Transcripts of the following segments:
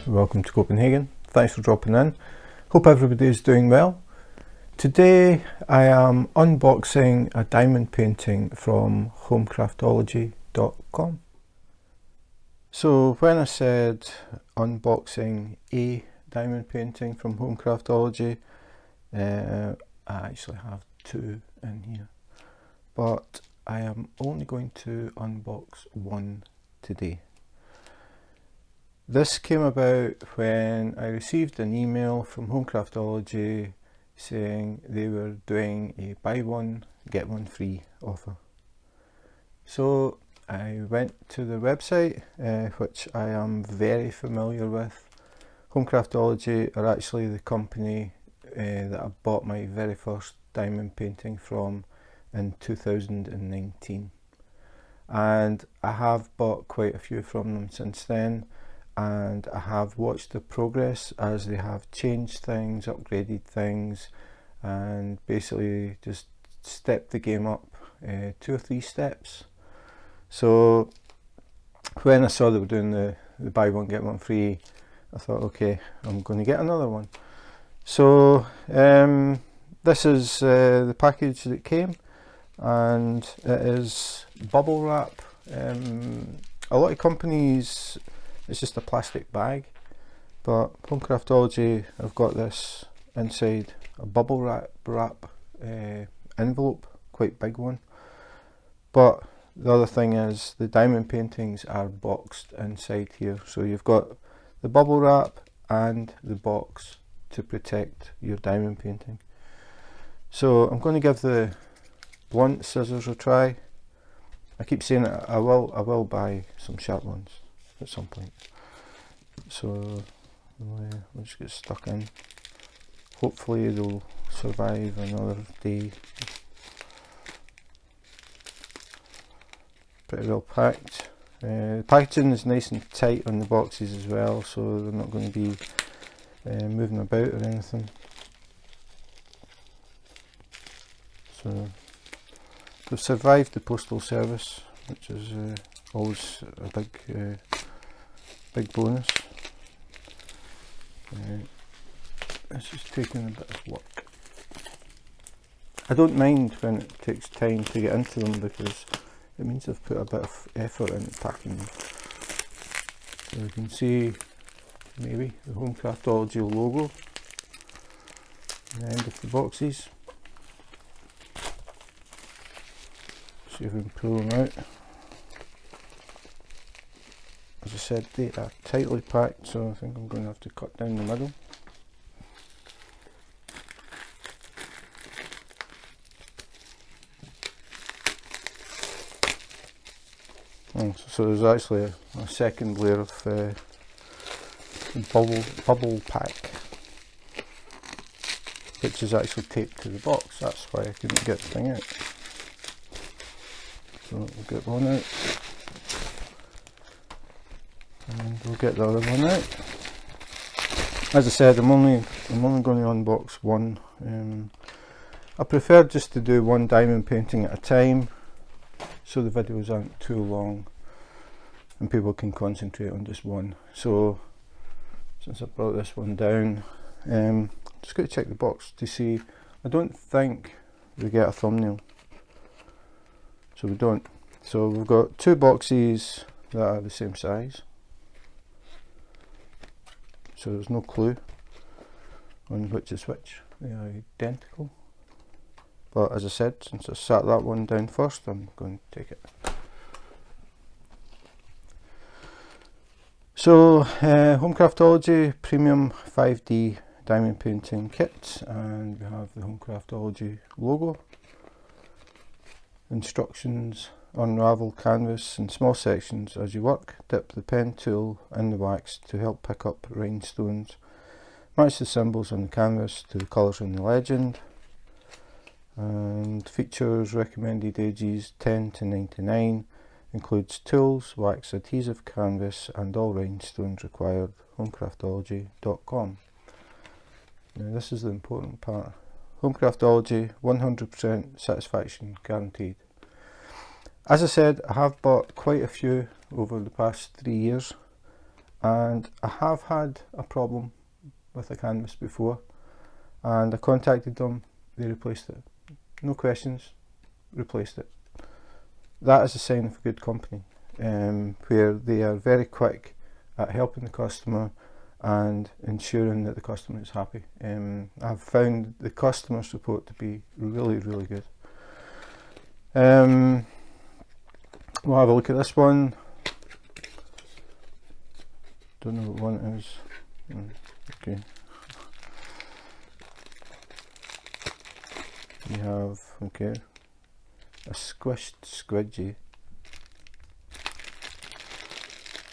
welcome to Copenhagen. Thanks for dropping in. Hope everybody is doing well. Today I am unboxing a diamond painting from Craftology.com. So when I said unboxing a diamond painting from Craftology, I actually have two in here, but I am only going to unbox one today. This came about when I received an email from Craftology saying they were doing a buy one get one free offer. So I went to the website, which I am very familiar with. Craftology are actually the company that I bought my very first diamond painting from in 2019, and I have bought quite a few from them since then, and I have watched the progress as they have changed things, upgraded things, and basically just stepped the game up 2 or 3 steps. So when I saw they were doing the buy one get one free, I thought, okay, I'm going to get another one. So this is the package that came, and it is bubble wrap. A lot of companies, it's just a plastic bag, but Craftology have got this inside a bubble wrap envelope, quite big one. But the other thing is the diamond paintings are boxed inside here, so you've got the bubble wrap and the box to protect your diamond painting. So I'm going to give the blunt scissors a try. I keep saying it, I will buy some sharp ones at some point. So we'll just get stuck in. Hopefully they'll survive another day. Pretty well packed. The packaging is nice and tight on the boxes as well, so they're not going to be moving about or anything. So they've survived the postal service, which is always a big bonus. This is taking a bit of work. I don't mind when it takes time to get into them because it means I've put a bit of effort into packing them. So you can see maybe the Craftology logo at the end of the boxes. See if we can pull them out. As I said, they are tightly packed, so I think I'm going to have to cut down the middle. So there's actually a second layer of bubble pack, which is actually taped to the box. That's why I couldn't get the thing out. So we'll get one out, and we'll get the other one out. As I said, I'm only going to unbox one. I prefer just to do one diamond painting at a time, so the videos aren't too long and people can concentrate on just one. So since I brought this one down, just got to check the box to see. I don't think we get a thumbnail, so we don't. So we've got 2 boxes that are the same size, so there's no clue on which is which. They are identical. But as I said, since I sat that one down first, I'm going to take it. So Craftology Premium 5D Diamond Painting Kit, and we have the Craftology logo. Instructions: unravel canvas in small sections as you work. Dip the pen tool in the wax to help pick up rhinestones. Match the symbols on the canvas to the colours in the legend. And features: recommended ages 10 to 99. Includes tools, wax, adhesive, canvas, and all rhinestones required. Craftology.com. Now this is the important part. Craftology, 100% satisfaction guaranteed. As I said, I have bought quite a few over the past 3 years, and I have had a problem with a canvas before, and I contacted them. They replaced it, no questions, replaced it. That is a sign of a good company, where they are very quick at helping the customer and ensuring that the customer is happy. I've found the customer support to be really, really good. We'll have a look at this one. Don't know what one it is. Okay. We have, okay, a squished squidgy.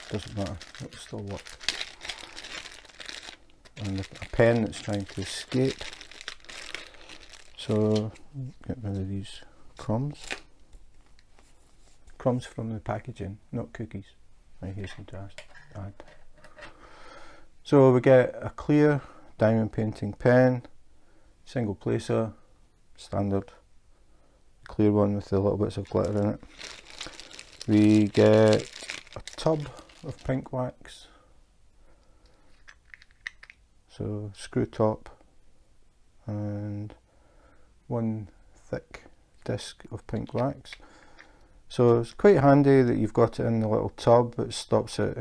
Doesn't matter, it'll still work. And a pen that's trying to escape. So get rid of these crumbs. Crumbs from the packaging, not cookies, I hasten to add. So we get a clear diamond painting pen, single placer, standard, clear one with the little bits of glitter in it. We get a tub of pink wax, so screw top, and one thick disc of pink wax. So it's quite handy that you've got it in the little tub. It stops it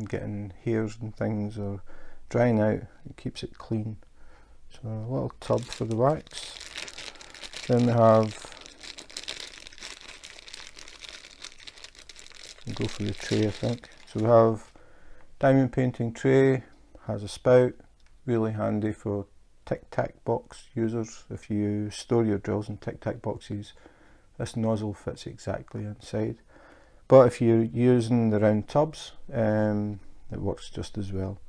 getting hairs and things or drying out. It keeps it clean. So a little tub for the wax. Then we have, we'll go for the tray I think. So we have diamond painting tray, has a spout, really handy for tic-tac box users. If you store your drills in tic-tac boxes, this nozzle fits exactly inside. But if you're using the round tubs, it works just as well.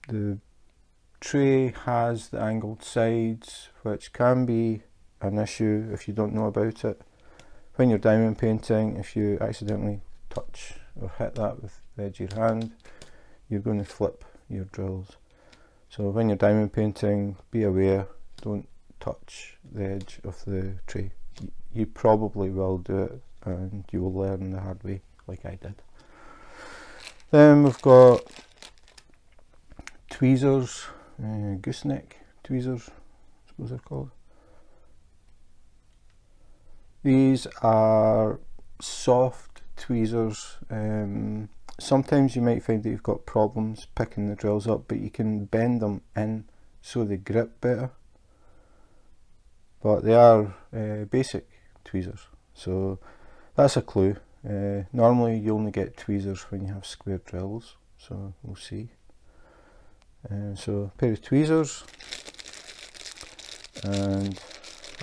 The tray has the angled sides, which can be an issue if you don't know about it. When you're diamond painting, if you accidentally touch or hit that with the edge of your hand, you're going to flip your drills. So when you're diamond painting, be aware, don't touch the edge of the tray. You probably will do it and you will learn the hard way, like I did. Then we've got tweezers, gooseneck tweezers, I suppose they're called. These are soft tweezers. Sometimes you might find that you've got problems picking the drills up, but you can bend them in so they grip better. But they are basic tweezers, so that's a clue. Normally you only get tweezers when you have square drills, so we'll see. So a pair of tweezers and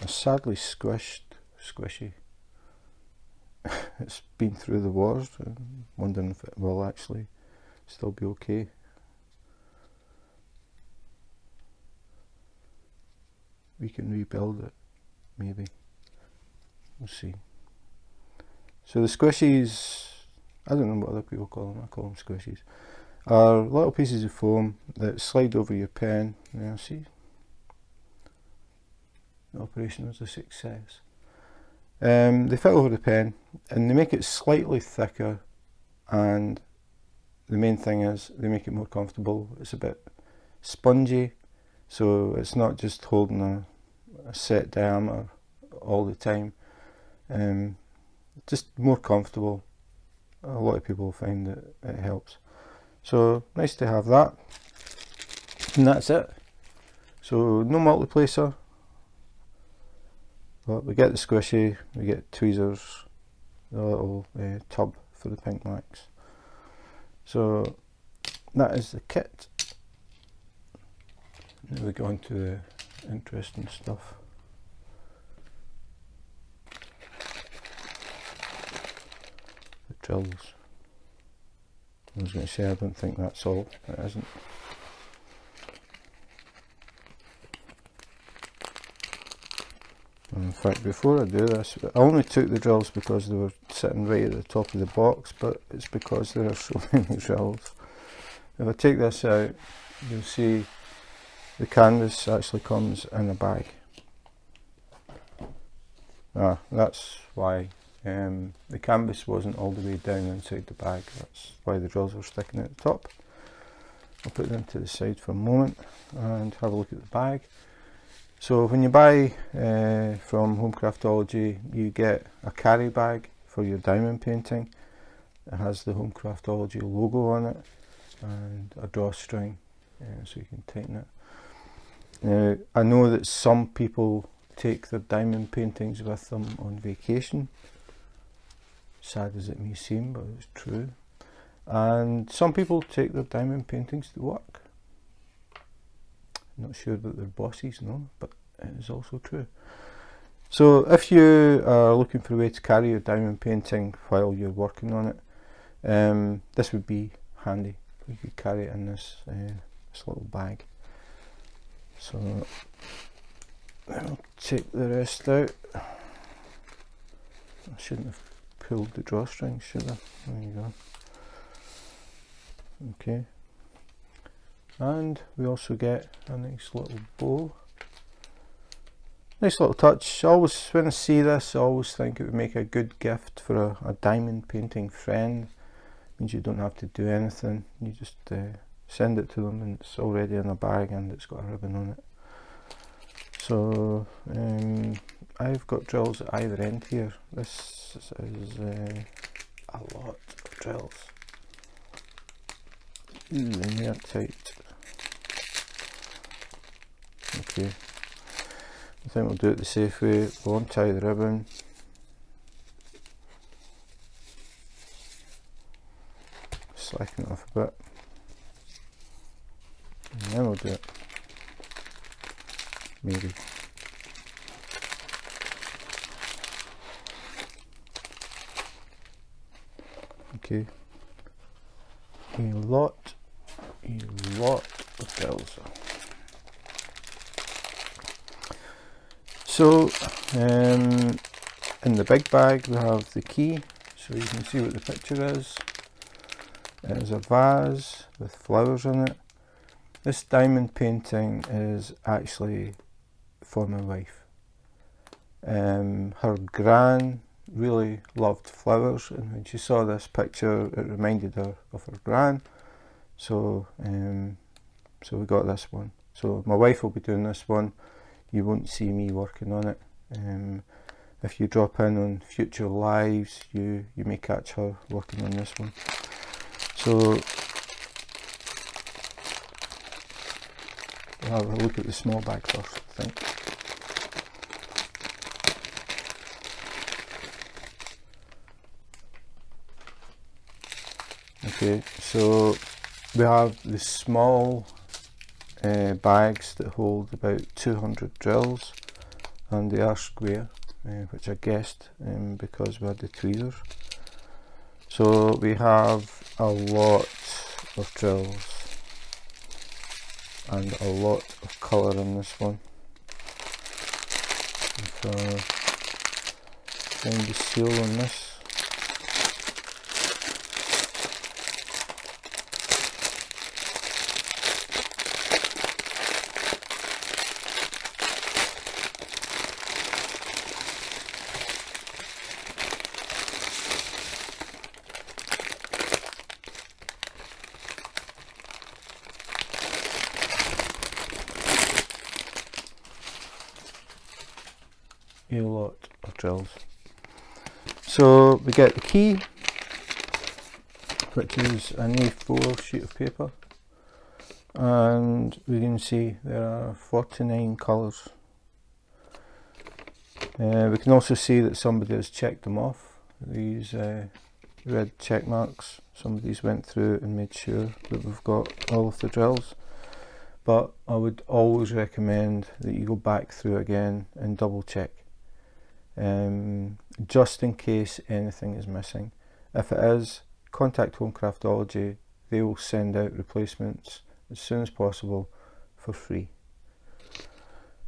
a sadly squishy. It's been through the wars. I'm wondering if it will actually still be okay. We can rebuild it, maybe. We'll see. So the squishies, I don't know what other people call them, I call them squishies, are little pieces of foam that slide over your pen. Now see, the operation was a success. They fit over the pen and they make it slightly thicker, and the main thing is they make it more comfortable. It's a bit spongy, so it's not just holding a set diameter all the time. Just more comfortable. A lot of people find that it helps. So nice to have that. And that's it. So no multiplacer. But we get the squishy, we get tweezers, the little tub for the pink wax. So that is the kit. Now we go on to the interesting stuff. The drills. I was going to say I don't think that's all, it isn't. In fact, before I do this, I only took the drills because they were sitting right at the top of the box, but it's because there are so many drills. If I take this out, you'll see the canvas actually comes in a bag. That's why the canvas wasn't all the way down inside the bag. That's why the drills were sticking at the top. I'll put them to the side for a moment and have a look at the bag. So when you buy from Home Craftology, you get a carry bag for your diamond painting. It has the Home Craftology logo on it and a drawstring so you can tighten it. Now, I know that some people take their diamond paintings with them on vacation. Sad as it may seem, but it's true. And some people take their diamond paintings to work. Not sure that their bosses know, but it is also true. So if you are looking for a way to carry your diamond painting while you're working on it, this would be handy. You could carry it in this little bag. So I'll take the rest out. I shouldn't have pulled the drawstring, should I? There you go. Okay. And we also get a nice little bow. Nice little touch. Always, when I see this, I always think it would make a good gift for a diamond painting friend. Means you don't have to do anything. You just send it to them and it's already in a bag and it's got a ribbon on it. So I've got drills at either end here. This is a lot of drills. Ooh, and they're tight. Okay, I think we'll do it the safe way. We'll untie the ribbon. Slacken it off a bit. And then we'll do it. Maybe. Okay. A lot of drills. So in the big bag we have the key, so you can see what the picture is. It is a vase with flowers in it. This diamond painting is actually for my wife. Her gran really loved flowers, and when she saw this picture it reminded her of her gran, so we got this one. So my wife will be doing this one. You won't see me working on it. If you drop in on future lives, you may catch her working on this one. So we'll have a look at the small bag first, I think. Okay, so we have the small bags that hold about 200 drills, and they are square, which I guessed because we had the tweezers. So we have a lot of drills and a lot of colour in this one. Find the seal on this. A lot of drills. So we get the key, which is an A4 sheet of paper, and we can see there are 49 colours. We can also see that somebody has checked them off, these red check marks. Somebody's went through and made sure that we've got all of the drills. But I would always recommend that you go back through again and double check. Just in case anything is missing. If it is, contact Home Craftology. They will send out replacements as soon as possible for free.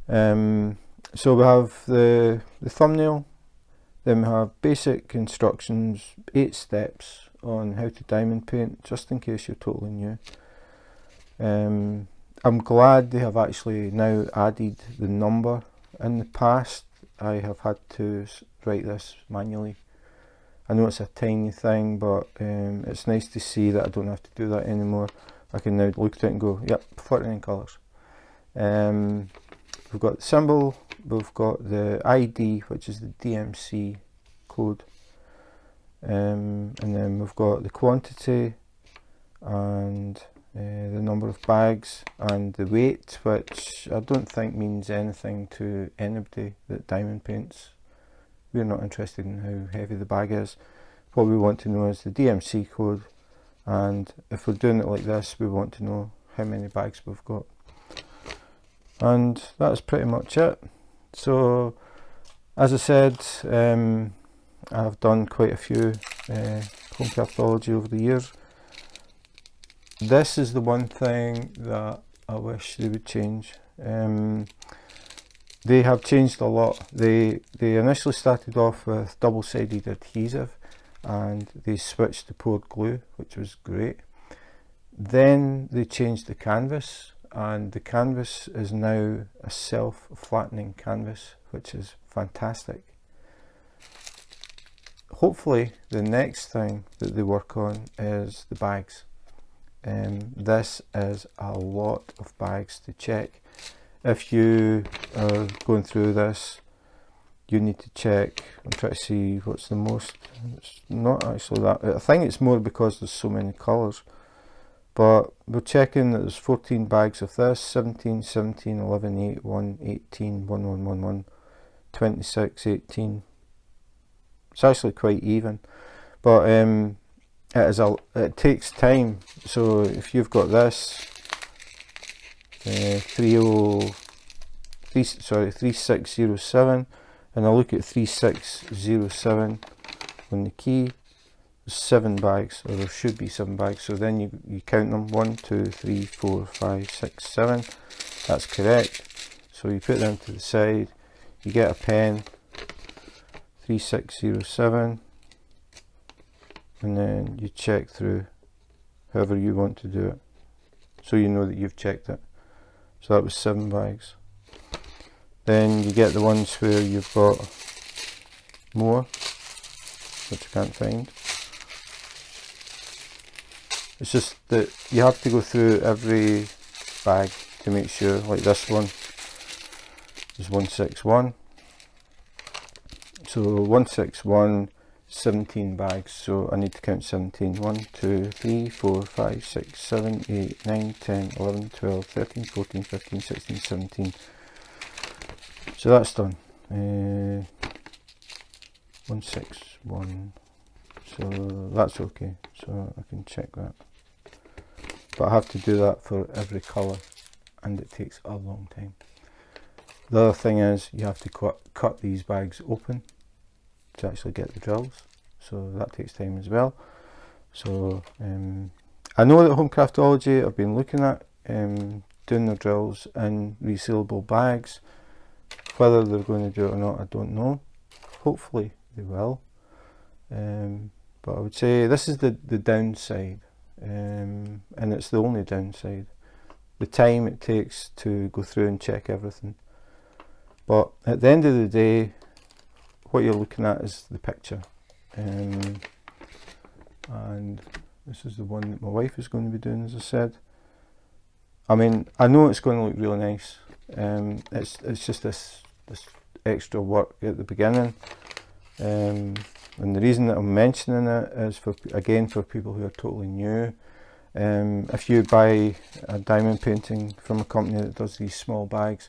So we have the thumbnail, then we have basic instructions, 8 steps on how to diamond paint, just in case you're totally new. I'm glad they have actually now added the number. In the past I have had to write this manually, I know it's a tiny thing, but it's nice to see that I don't have to do that anymore. I can now look at it and go, yep, flattening colours. We've got the symbol, we've got the ID, which is the DMC code, and then we've got the quantity and the number of bags and the weight, which I don't think means anything to anybody that diamond paints. We're not interested in how heavy the bag is. What we want to know is the DMC code, and if we're doing it like this, we want to know how many bags we've got. And that's pretty much it. So as I said, I've done quite a few home craftology over the years. This is the one thing that I wish they would change. They have changed a lot. They initially started off with double-sided adhesive, and they switched to poured glue, which was great. Then they changed the canvas, and the canvas is now a self-flattening canvas, which is fantastic. Hopefully the next thing that they work on is the bags. This is a lot of bags to check. If you are going through this, you need to check. I'm trying to see what's the most. It's not actually that. I think it's more because there's so many colours. But we're checking that there's 14 bags of this, 17, 17, 11, 8, 1, 18, 1, 1, 1, 1, 26, 18. It's actually quite even. But it takes time. So if you've got this 3607, and I look at 3607 on the key, there's 7 bags, or there should be 7 bags. So then you count them: 1, 2, 3, 4, 5, 6, 7. That's correct. So you put them to the side, you get a pen, 3607, and then you check through however you want to do it, so you know that you've checked it. So that was 7 bags. Then you get the ones where you've got more, which I can't find. It's just that you have to go through every bag to make sure. Like this one is 161. So 161, 17 bags, so I need to count 17. 1, 2, 3, 4, 5, 6, 7, 8, 9, 10, 11, 12, 13, 14, 15, 16, 17. So that's done. 161. So that's okay. So I can check that. But I have to do that for every colour, and it takes a long time. The other thing is you have to cut these bags open to actually get the drills, so that takes time as well. So I know that Home Craftology have been looking at doing their drills in resealable bags. Whether they're going to do it or not, I don't know. Hopefully they will. But I would say this is the downside, and it's the only downside: the time it takes to go through and check everything. But at the end of the day, what you're looking at is the picture, and this is the one that my wife is going to be doing, as I said. I mean, I know it's going to look really nice. It's just this extra work at the beginning, and the reason that I'm mentioning it is for people who are totally new. If you buy a diamond painting from a company that does these small bags,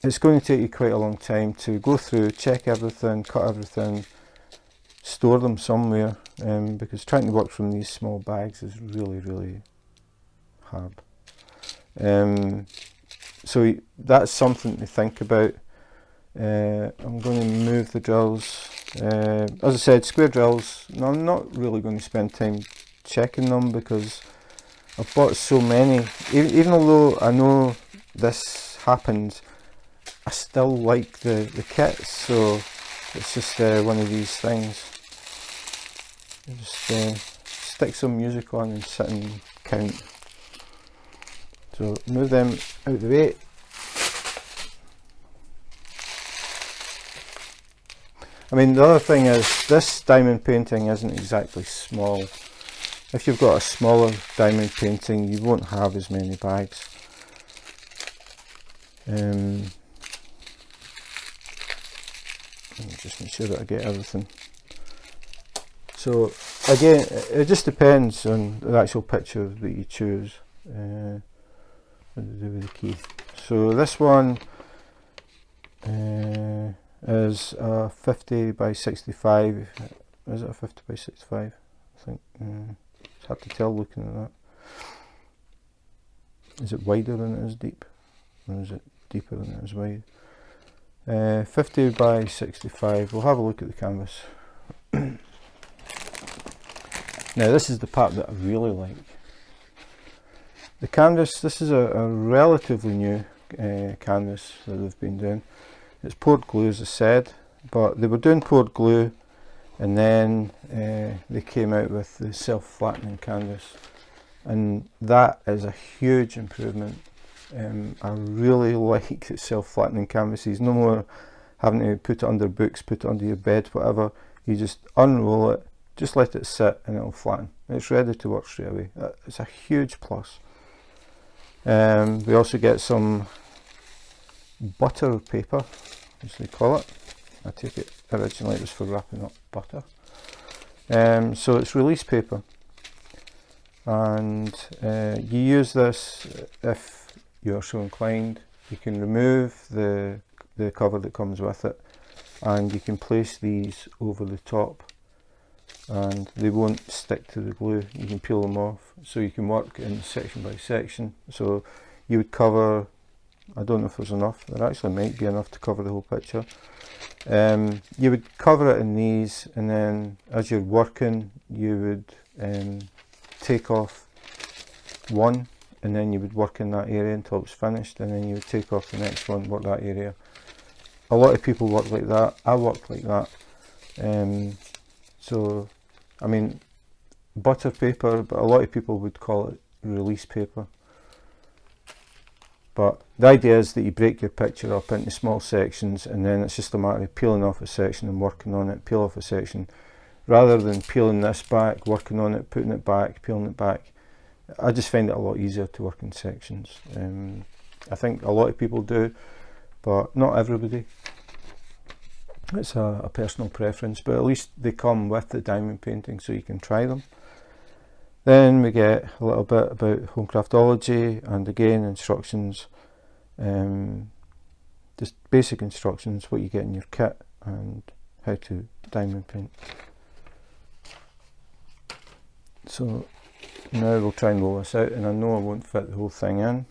it's going to take you quite a long time to go through, check everything, cut everything, store them somewhere, because trying to work from these small bags is really, really hard. So that's something to think about. I'm going to move the drills. As I said, square drills, no, I'm not really going to spend time checking them because I've bought so many. Even although I know this happens, I still like the kits, so it's just one of these things. Just stick some music on and sit and count. So move them out of the way. I mean, the other thing is this diamond painting isn't exactly small. If you've got a smaller diamond painting, you won't have as many bags. Let me just make sure that I get everything. So again, it just depends on the actual picture that you choose. What to do with the key. So this one is a 50 by 65. Is it a 50 by 65? I think it's hard to tell looking at that. Is it wider than it is deep? Or is it deeper than it is wide? 50 by 65. We'll have a look at the canvas. Now this is the part that I really like. The canvas, this is a relatively new canvas that they've been doing. It's poured glue, as I said, but they were doing poured glue and then they came out with the self-flattening canvas, and that is a huge improvement. I really like the self-flattening canvases. No more having to put it under books, put it under your bed, whatever. You just unroll it, just let it sit and it'll flatten. It's ready to work straight away. It's a huge plus. We also get some butter paper, as they call it. I take it originally it was for wrapping up butter. So it's release paper, and you use this if you're so inclined. You can remove the cover that comes with it, and you can place these over the top and they won't stick to the glue. You can peel them off, so you can work in section by section. So you would cover, I don't know if there's enough, there actually might be enough to cover the whole picture. You would cover it in these, and then as you're working you would take off one, and then you would work in that area until it's finished, and then you would take off the next one, work that area. A lot of people work like that. I work like that. So I mean, butter paper, but a lot of people would call it release paper. But the idea is that you break your picture up into small sections, and then it's just a matter of peeling off a section and working on it. Peel off a section, rather than peeling this back, working on it, putting it back, peeling it back. I just find it a lot easier to work in sections. I think a lot of people do, but not everybody. It's a personal preference, but at least they come with the diamond painting so you can try them. Then we get a little bit about home craftology, and again instructions, just basic instructions, what you get in your kit and how to diamond paint. So now we'll try and roll this out, and I know I won't fit the whole thing in.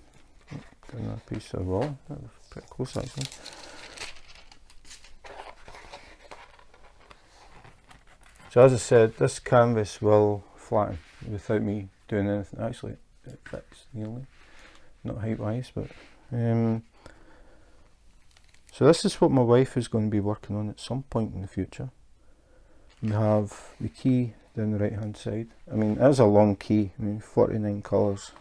Another piece of wall, that was pretty close actually. So as I said, this canvas will flatten without me doing anything. Actually, it fits nearly, not height wise, but so this is what my wife is going to be working on at some point in the future. We have the key down the right hand side. I mean, it is a long key. I mean, 49 colours.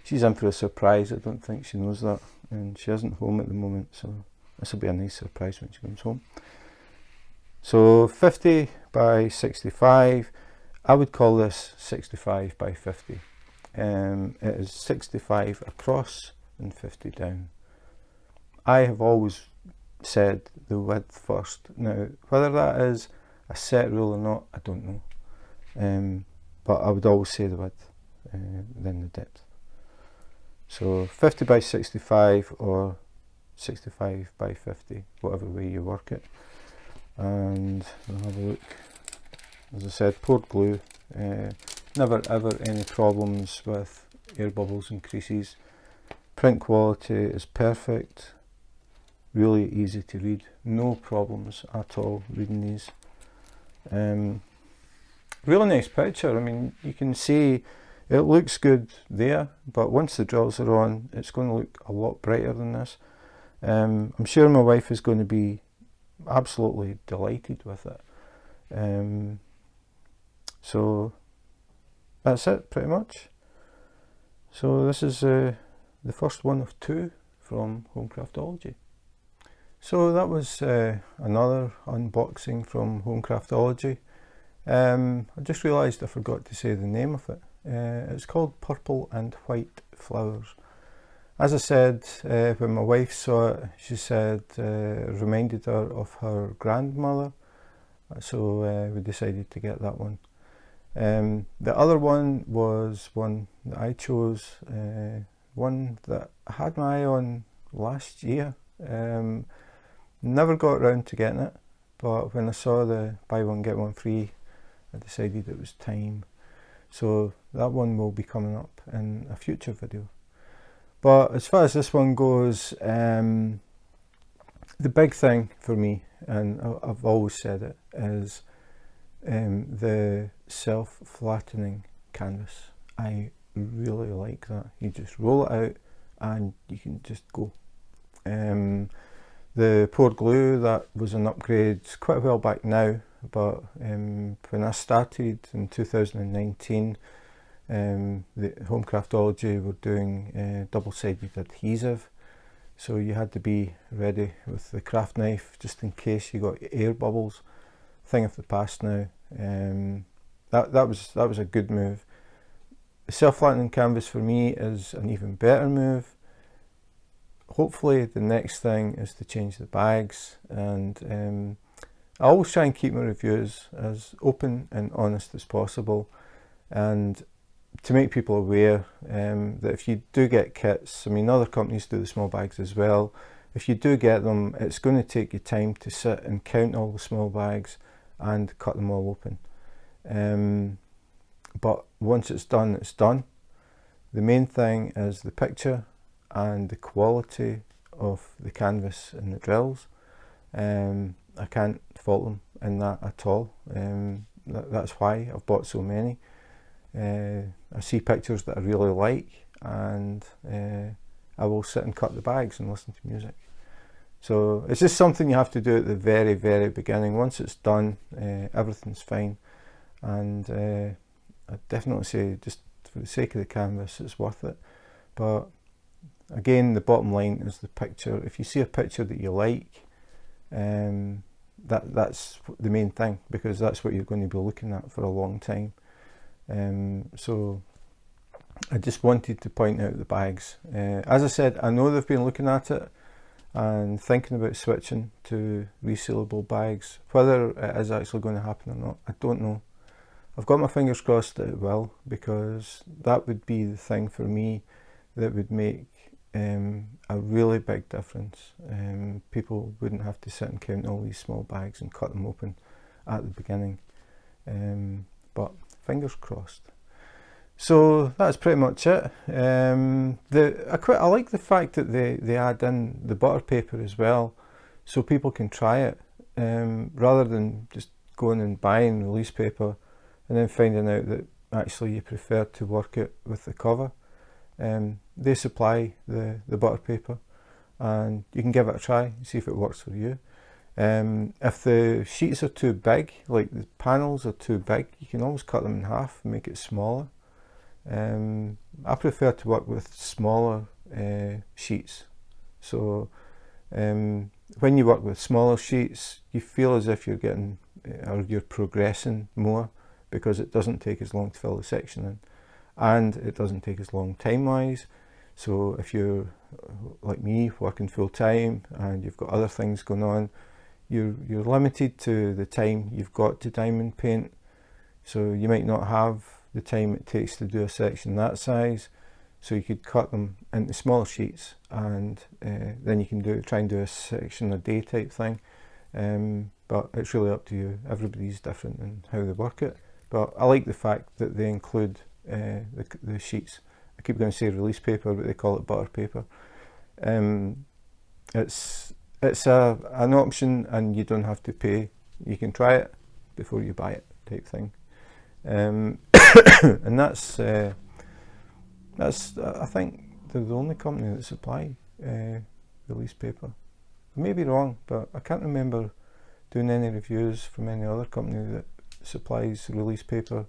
She's in for a surprise. I don't think she knows that, and she isn't home at the moment, so this will be a nice surprise when she comes home. So 50 by 65, I would call this 65 by 50. It is 65 across and 50 down. I have always said the width first. Now, whether that is a set rule or not, I don't know. But I would always say the width, then the depth. So 50 by 65 or 65 by 50, whatever way you work it. And we'll have a look. As I said, poured glue. Never ever any problems with air bubbles and creases. Print quality is perfect. Really easy to read. No problems at all reading these. Really nice picture. I mean, you can see it looks good there, but once the drills are on, it's going to look a lot brighter than this. I'm sure my wife is going to be absolutely delighted with it. So that's it pretty much. So this is the first one of two from Home Craftology. So that was another unboxing from Craftology. I just realised I forgot to say the name of it. It's called Purple and White Flowers. As I said, when my wife saw it, she said it reminded her of her grandmother, so we decided to get that one. The other one was one that I chose, one that I had my eye on last year. Never got around to getting it, but when I saw the buy one get one free, I decided it was time. So that one will be coming up in a future video. But as far as this one goes, the big thing for me, and I've always said it, is the self-flattening canvas. I really like that. You just roll it out and you can just go. The poured glue, that was an upgrade quite a while back now, but when I started in 2019, the Craftology were doing double-sided adhesive, so you had to be ready with the craft knife just in case you got air bubbles. Thing of the past now. That was a good move. The self-flattening canvas for me is an even better move. Hopefully the next thing is to change the bags, and I always try and keep my reviews as open and honest as possible, and to make people aware that if you do get kits, I mean other companies do the small bags as well, if you do get them, it's going to take you time to sit and count all the small bags and cut them all open. But once it's done, it's done. The main thing is the picture and the quality of the canvas and the drills. I can't fault them in that at all. That's why I've bought so many. I see pictures that I really like, and I will sit and cut the bags and listen to music. So it's just something you have to do at the very, very beginning. Once it's done, everything's fine. And I definitely say, just for the sake of the canvas, it's worth it. But again, the bottom line is the picture. If you see a picture that you like, that's the main thing, because that's what you're going to be looking at for a long time. So I just wanted to point out the bags. As I said, I know they've been looking at it and thinking about switching to resealable bags. Whether it is actually going to happen or not, I don't know. I've got my fingers crossed that it will, because that would be the thing for me that would make a really big difference. People wouldn't have to sit and count all these small bags and cut them open at the beginning. But fingers crossed. So that's pretty much it. I like the fact that they add in the butter paper as well, so people can try it, rather than just going and buying release paper and then finding out that actually you prefer to work it with the cover. They supply the butter paper, and you can give it a try, see if it works for you. If the sheets are too big, like the panels are too big, you can always cut them in half and make it smaller. I prefer to work with smaller sheets. So when you work with smaller sheets, you feel as if you're getting or you're progressing more, because it doesn't take as long to fill the section in, and it doesn't take as long time wise. So if you're like me, working full time and you've got other things going on, you're limited to the time you've got to diamond paint. So you might not have the time it takes to do a section that size, so you could cut them into smaller sheets, and then you can try and do a section a day type thing. But it's really up to you. Everybody's different in how they work it, but I like the fact that they include the sheets. I keep going to say release paper, but they call it butter paper. It's an option, and you don't have to pay. You can try it before you buy it type thing. And that's I think they're the only company that supply release paper. I may be wrong, but I can't remember doing any reviews from any other company that supplies release paper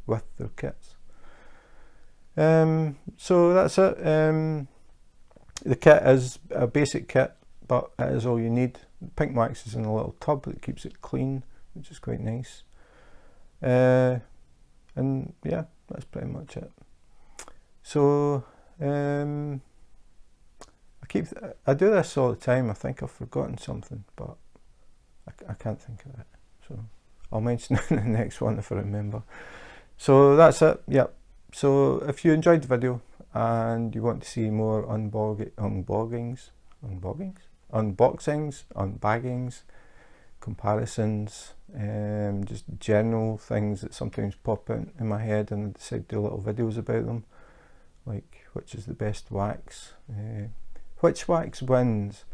with their kits. So that's it. The kit is a basic kit, but it is all you need. Pink wax is in a little tub that keeps it clean, which is quite nice. And yeah, that's pretty much it. So I do this all the time. I think I've forgotten something, but I can't think of it. So I'll mention it in the next one if I remember. So that's it. Yep. So if you enjoyed the video and you want to see more unboxings, unbaggings, comparisons, just general things that sometimes pop in my head and I decide to do little videos about them, like which is the best wax, which wax wins,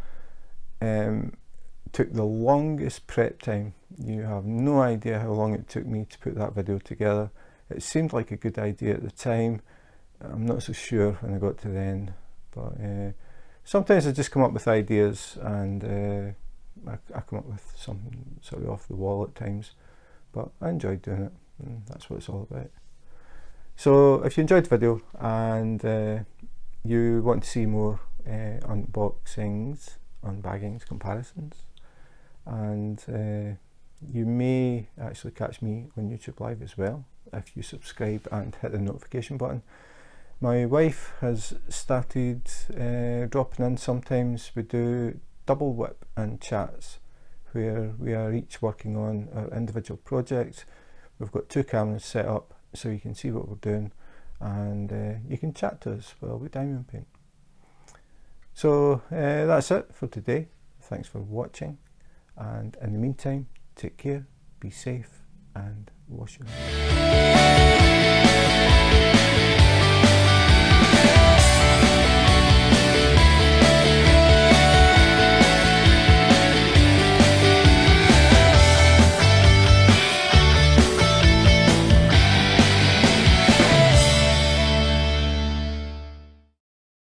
took the longest prep time. You have no idea how long it took me to put that video together. It seemed like a good idea at the time. I'm not so sure when I got to the end, but sometimes I just come up with ideas and I come up with something sort of off the wall at times, but I enjoyed doing it, and that's what it's all about. So if you enjoyed the video and you want to see more unboxings, unbaggings, comparisons, and you may actually catch me on YouTube Live as well if you subscribe and hit the notification button. My wife has started dropping in sometimes. We do double whip and chats where we are each working on our individual projects. We've got 2 cameras set up so you can see what we're doing, and you can chat to us while we diamond paint. So that's it for today. Thanks for watching, and in the meantime, take care, be safe, and wash your hands.